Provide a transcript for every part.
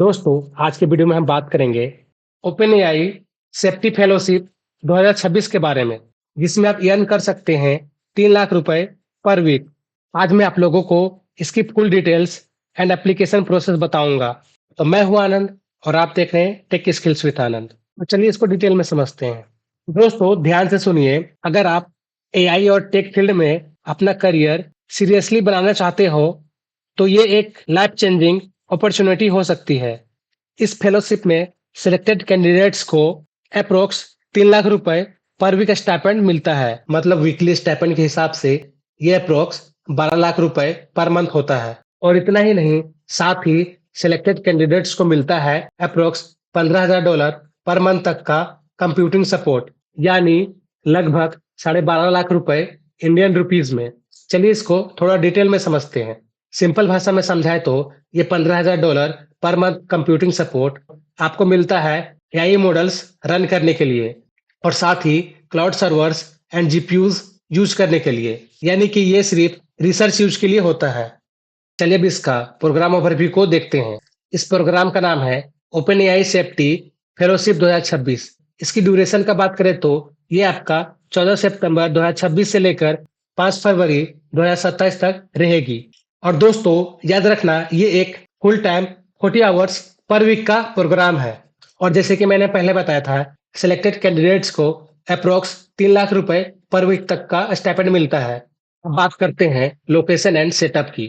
दोस्तों, आज के वीडियो में हम बात करेंगे ओपन एआई सेफ्टी फेलोशिप 2026 के बारे में, जिसमें आप अर्न कर सकते हैं 3 लाख रुपए पर वीक। आज मैं आप लोगों को इसकी full details and application process बताऊंगा। तो मैं हूं आनंद और आप देख रहे हैं टेक स्किल्स विद आनंद। तो चलिए इसको डिटेल में समझते हैं। दोस्तों, ध्यान से सुनिए। अगर आप एआई और टेक फील्ड में अपना करियर सीरियसली बनाना चाहते हो, तो ये एक लाइफ चेंजिंग अपॉर्चुनिटी हो सकती है। इस फेलोशिप में सिलेक्टेड कैंडिडेट्स को अप्रोक्स 3 लाख रुपए पर वीक स्टाइपेंड मिलता है। मतलब वीकली स्टाइपेंड के हिसाब से ये अप्रोक्स 12 लाख रुपए पर मंथ होता है। और इतना ही नहीं, साथ ही सिलेक्टेड कैंडिडेट्स को मिलता है अप्रोक्स $15,000 पर मंथ तक का कंप्यूटिंग सपोर्ट, यानी लगभग 12.5 लाख रुपए इंडियन रुपीज में। चलिए इसको थोड़ा डिटेल में समझते हैं। सिंपल भाषा में समझाए तो ये $15,000 पर मंथ कंप्यूटिंग सपोर्ट आपको मिलता है एआई मॉडल्स रन करने के लिए, और साथ ही cloud servers and GPUs use करने के लिए। यानी कि ये सिर्फ रिसर्च यूज के लिए होता है। चलिए अब इसका प्रोग्राम ओवरव्यू को देखते हैं। इस प्रोग्राम का नाम है ओपन एआई सेफ्टी फेलोशिप 2026। इसकी ड्यूरेशन का बात करें तो ये आपका 14 सितंबर 2026 से लेकर 5 फरवरी 2027 तक रहेगी। और दोस्तों, याद रखना, ये एक full time 40 hours per week का प्रोग्राम है। और जैसे कि मैंने पहले बताया था, सिलेक्टेड कैंडिडेट्स को अप्रोक्स 3 लाख रुपए पर वीक तक का स्टाइपेंड मिलता है। अब बात करते हैं लोकेशन एंड सेटअप की।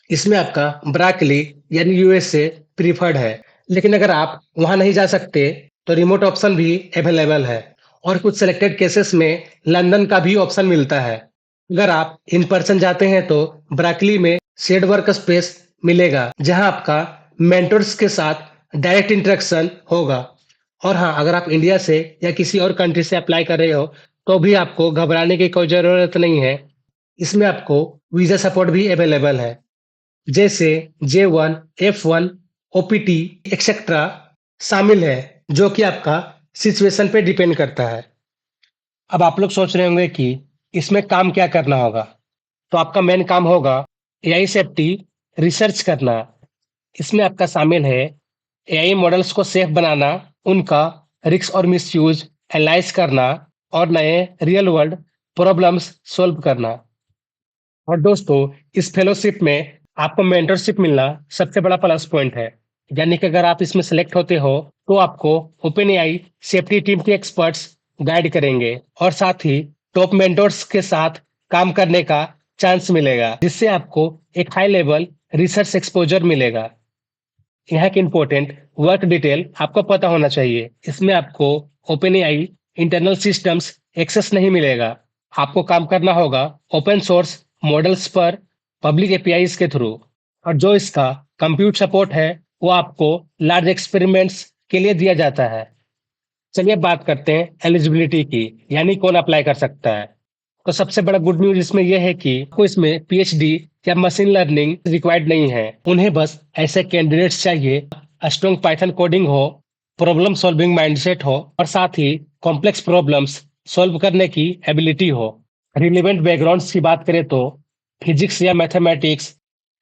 इसमें आपका ब्राकली यानी यूएसए प्रीफर्ड है, लेकिन अगर आप वहां नहीं जा सकते तो रिमोट ऑप्शन भी अवेलेबल है। और कुछ सिलेक्टेड केसेस में लंदन का भी ऑप्शन मिलता है। अगर आप इन पर्सन जाते हैं तो ब्राकली में शेड वर्क स्पेस मिलेगा, जहां आपका मेंटर्स के साथ डायरेक्ट इंटरेक्शन होगा। और हाँ, अगर आप इंडिया से या किसी और कंट्री से अप्लाई कर रहे हो तो भी आपको घबराने की कोई जरूरत नहीं है। इसमें आपको वीजा सपोर्ट भी अवेलेबल है, जैसे J1, F1, OPT एक्सेट्रा शामिल है, जो कि आपका सिचुएशन पे डिपेंड करता है। अब आप लोग सोच रहे होंगे कि इसमें काम क्या करना होगा। तो आपका मेन काम होगा एआई सेफ्टी रिसर्च करना। इसमें आपका शामिल है एआई मॉडल्स को सेफ बनाना, उनका रिस्क और मिसयूज एनालाइज करना, और नए रियल वर्ल्ड प्रॉब्लम्स सॉल्व करना। और दोस्तों, इस फेलोशिप में आपको मेंटरशिप मिलना सबसे बड़ा प्लस पॉइंट है। यानी कि अगर आप इसमें सेलेक्ट होते हो तो आपको ओपन एआई सेफ्टी टीम के एक्सपर्ट्स गाइड करेंगे, और साथ ही टॉप मेंटर्स के साथ काम करने का चांस मिलेगा, जिससे आपको एक हाई लेवल रिसर्च एक्सपोजर मिलेगा। यहाँ की इंपॉर्टेंट वर्क डिटेल आपको पता होना चाहिए। इसमें आपको open AI internal systems access नहीं मिलेगा। आपको काम करना होगा ओपन सोर्स मॉडल्स पर पब्लिक एपीआईज के थ्रू। और जो इसका कंप्यूट सपोर्ट है वो आपको लार्ज एक्सपेरिमेंट्स के लिए दिया जाता है। चलिए बात करते हैं एलिजिबिलिटी की, यानी कौन अप्लाई कर सकता है। तो सबसे बड़ा गुड न्यूज इसमें यह है कि आपको इसमें पीएचडी या मशीन लर्निंग रिक्वायर्ड नहीं है। उन्हें बस ऐसे कैंडिडेट्स चाहिए स्ट्रॉन्ग पाइथन कोडिंग हो, प्रॉब्लम सॉल्विंग माइंडसेट हो, और साथ ही कॉम्प्लेक्स प्रॉब्लम्स सॉल्व करने की एबिलिटी हो। रिलेवेंट बैकग्राउंड्स की बात करें तो फिजिक्स या मैथमेटिक्स,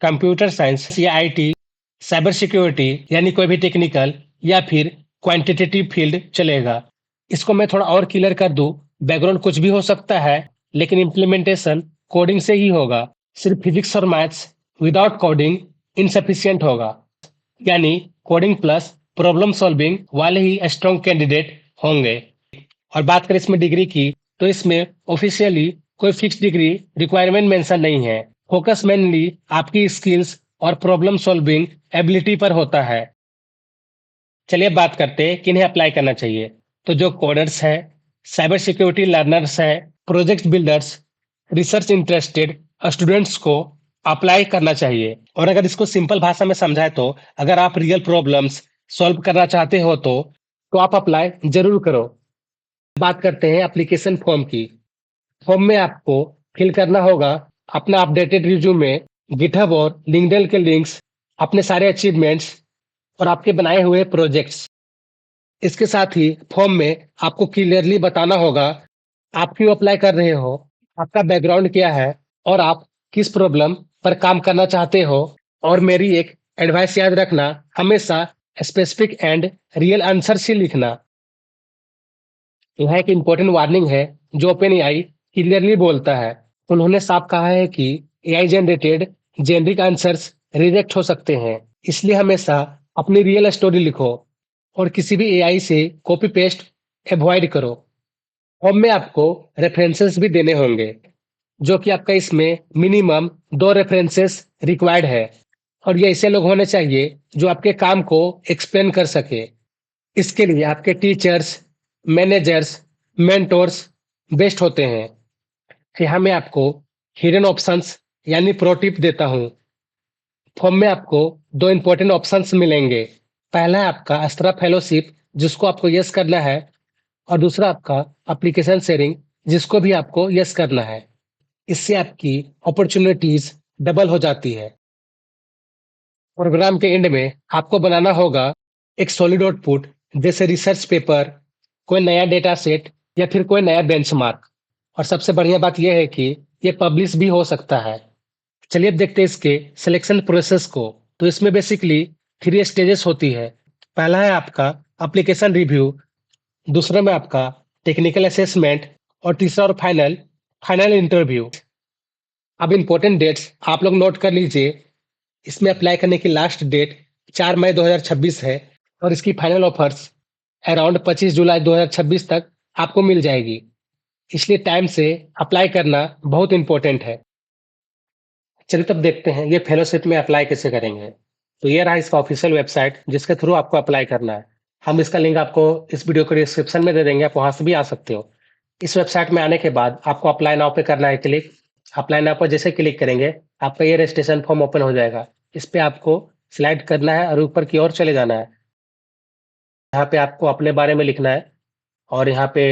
कंप्यूटर साइंस या आईटी, साइबर सिक्योरिटी यानी कोई भी टेक्निकल, या फिर क्वांटिटेटिव फील्ड चलेगा। इसको मैं थोड़ा और क्लियर कर दूं, बैकग्राउंड कुछ भी हो सकता है, लेकिन इम्प्लीमेंटेशन कोडिंग से ही होगा। सिर्फ फिजिक्स और मैथ्स विदाउट कोडिंग इनसफिशियंट होगा। यानी कोडिंग प्लस प्रॉब्लम सॉल्विंग वाले ही स्ट्रॉन्ग कैंडिडेट होंगे। और बात करें इसमें डिग्री की, तो इसमें ऑफिशियली कोई फिक्स डिग्री रिक्वायरमेंट मेंशन नहीं है। फोकस मेनली आपकी स्किल्स और प्रॉब्लम सॉल्विंग एबिलिटी पर होता है। चलिए बात करते हैं किन्हें अप्लाई करना चाहिए। तो जो कोडर्स है, साइबर सिक्योरिटी लर्नर्स है, project builders, research interested students को अप्लाई करना चाहिए। और अगर इसको सिंपल भाषा में समझाए तो अगर आप रियल प्रॉब्लम्स सॉल्व करना चाहते हो तो आप अप्लाई जरूर करो। बात करते हैं एप्लीकेशन फॉर्म की। फॉर्म में आपको फिल करना होगा अपना अपडेटेड रिज्यूमे, गिटहब और लिंक्डइन के लिंक्स, अपने सारे अचीवमेंट्स और आपके बनाए हुए प्रोजेक्ट्स। इसके साथ ही फॉर्म में आपको क्लियरली बताना होगा आप क्यों अप्लाई कर रहे हो, आपका बैकग्राउंड क्या है, और आप किस प्रॉब्लम पर काम करना चाहते हो। और मेरी एक एडवाइस याद रखना, हमेशा स्पेसिफिक एंड रियल आंसर्स ही लिखना। यहाँ एक इम्पोर्टेंट वार्निंग है जो ओपन एआई क्लियरली बोलता है। उन्होंने साफ कहा है कि AI generated generic answers reject हो सकते हैं, इसलिए हमेशा अपनी रियल स्टोरी लिखो और किसी भी एआई से कॉपी पेस्ट अवॉइड करो। फॉर्म में आपको रेफरेंसेस भी देने होंगे, जो कि आपका इसमें मिनिमम 2 रेफरेंसेस रिक्वायर्ड है और ये ऐसे लोग होने चाहिए जो आपके काम को एक्सप्लेन कर सके। इसके लिए आपके टीचर्स, मैनेजर्स, मेंटोर्स बेस्ट होते हैं। यहाँ मैं आपको हिडन ऑप्शंस यानी प्रो टिप देता हूँ। फॉर्म में आपको 2 इंपॉर्टेंट ऑप्शंस मिलेंगे। पहला है आपका अस्त्रा फेलोशिप, जिसको आपको यस करना है, और दूसरा आपका एप्लीकेशन शेयरिंग, जिसको भी आपको यस करना है। इससे आपकी अपॉर्चुनिटीज डबल हो जाती है। प्रोग्राम के एंड में आपको बनाना होगा एक सॉलिड आउटपुट, जैसे रिसर्च पेपर, कोई नया डेटा सेट या फिर कोई नया बेंचमार्क। और सबसे बढ़िया बात यह है कि ये पब्लिश भी हो सकता है। चलिए अब देखते हैं इसके सिलेक्शन प्रोसेस को। तो इसमें बेसिकली 3 स्टेजेस होती है। पहला है आपका एप्लीकेशन रिव्यू, दूसरा में आपका टेक्निकल असेसमेंट और तीसरा और फाइनल फाइनल इंटरव्यू। अब इम्पोर्टेंट डेट्स आप लोग नोट कर लीजिए। इसमें अप्लाई करने की लास्ट डेट 4 मई 2026 है और इसकी फाइनल ऑफर्स अराउंड 25 जुलाई 2026 तक आपको मिल जाएगी। इसलिए टाइम से अप्लाई करना बहुत इंपॉर्टेंट है। चलिए तब देखते हैं ये फेलोशिप में अप्लाई कैसे करेंगे। तो ये रहा इसका ऑफिशियल वेबसाइट जिसके थ्रू आपको अप्लाई करना है। हम इसका लिंक आपको इस वीडियो के डिस्क्रिप्शन में दे देंगे, आप वहां से भी आ सकते हो। इस वेबसाइट में आने के बाद आपको अप्लाई नाउ पे करना है क्लिक। अप्लाई नाउ पर जैसे क्लिक करेंगे आपका ये रजिस्ट्रेशन फॉर्म ओपन हो जाएगा। इस पे आपको स्लाइड करना है और ऊपर की ओर चले जाना है। यहाँ पे आपको अपने बारे में लिखना है और यहाँ पे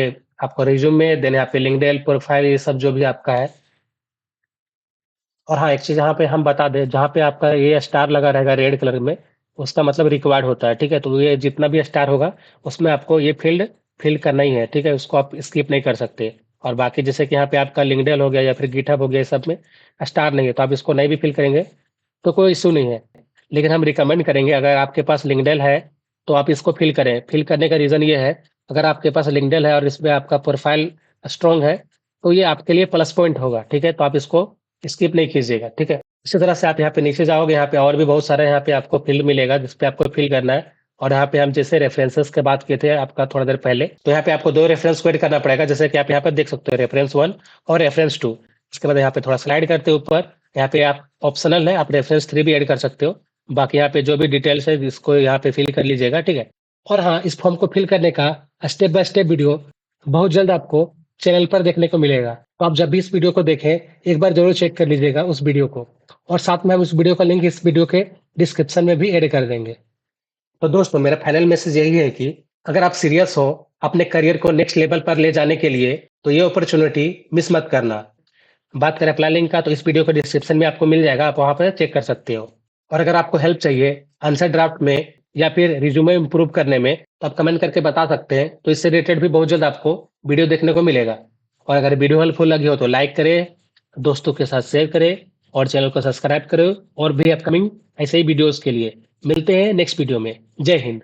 आपको रिज्यूमे देन यहाँ पे लिंक्डइन प्रोफाइल, ये सब जो भी आपका है। और हाँ, एक चीज़ यहाँ पे हम बता दें, जहाँ पे आपका ये स्टार लगा रहेगा रेड कलर में, उसका मतलब रिक्वायर्ड होता है, ठीक है? तो ये जितना भी स्टार होगा, उसमें आपको ये फ़ील्ड फिल करना ही है, ठीक है? उसको आप स्किप नहीं कर सकते। और बाकी जैसे कि यहाँ पे आपका लिंक्डइन हो गया या फिर गिटहब हो गया, ये सब में स्टार नहीं है, तो आप इसको नहीं भी फिल करेंगे, तो कोई इश्यू नहीं है। लेकिन हम रिकमेंड करेंगे, अगर आपके पास लिंक्डइन है, तो आप इसको फिल करें। फिल करने का रीज़न ये है, अगर आपके पास लिंक्डइन है और इसमें आपका प्रोफाइल स्ट्रॉन्ग है, तो ये आपके लिए प्लस पॉइंट होगा, ठीक है? तो आप इसको स्किप नहीं कीजिएगा, ठीक है? इसी तरह से आप यहाँ पे नीचे जाओगे, यहाँ पे और भी बहुत सारे यहाँ पे आपको फील्ड मिलेगा जिस पे आपको फिल करना है। और यहाँ पे हम जैसे रेफरेंसेस की बात किए थे आपका थोड़ा देर पहले, तो यहाँ पे आपको 2 रेफरेंस को ऐड करना पड़ेगा, जैसे कि आप यहाँ पे देख सकते हो रेफरेंस 1 और रेफरेंस 2। इसके बाद यहाँ पे थोड़ा स्लाइड करते ऊपर, यहाँ पे आप ऑप्शनल है, आप रेफरेंस 3 भी ऐड कर सकते हो। बाकी यहाँ पे जो भी डिटेल्स है इसको यहाँ पे फिल कर लीजिएगा, ठीक है? और हाँ, इस फॉर्म को फिल करने का स्टेप बाय स्टेप वीडियो बहुत जल्द आपको चैनल पर देखने को मिलेगा। तो आप जब भी इस वीडियो को देखें, एक बार जरूर चेक कर लीजिएगा उस वीडियो को। और साथ में हम उस वीडियो का लिंक इस वीडियो के डिस्क्रिप्शन में भी ऐड कर देंगे। तो दोस्तों, मेरा फाइनल मैसेज यही है कि अगर आप सीरियस हो अपने करियर को नेक्स्ट लेवल पर ले जाने के लिए, तो ये अपॉर्चुनिटी मिस मत करना। बात करें अप्लाई लिंक का, तो इस वीडियो के डिस्क्रिप्शन में आपको मिल जाएगा, आप वहां पर चेक कर सकते हो। और अगर आपको हेल्प चाहिए आंसर ड्राफ्ट में या फिर रिज्यूमे इम्प्रूव करने में, तो आप कमेंट करके बता सकते हैं, तो इससे रिलेटेड भी बहुत जल्द आपको वीडियो देखने को मिलेगा। और अगर वीडियो हेल्पफुल लगी हो तो लाइक करें, दोस्तों के साथ शेयर करें और चैनल को सब्सक्राइब करें और भी अपकमिंग ऐसे ही वीडियोस के लिए। मिलते हैं नेक्स्ट वीडियो में। जय हिंद।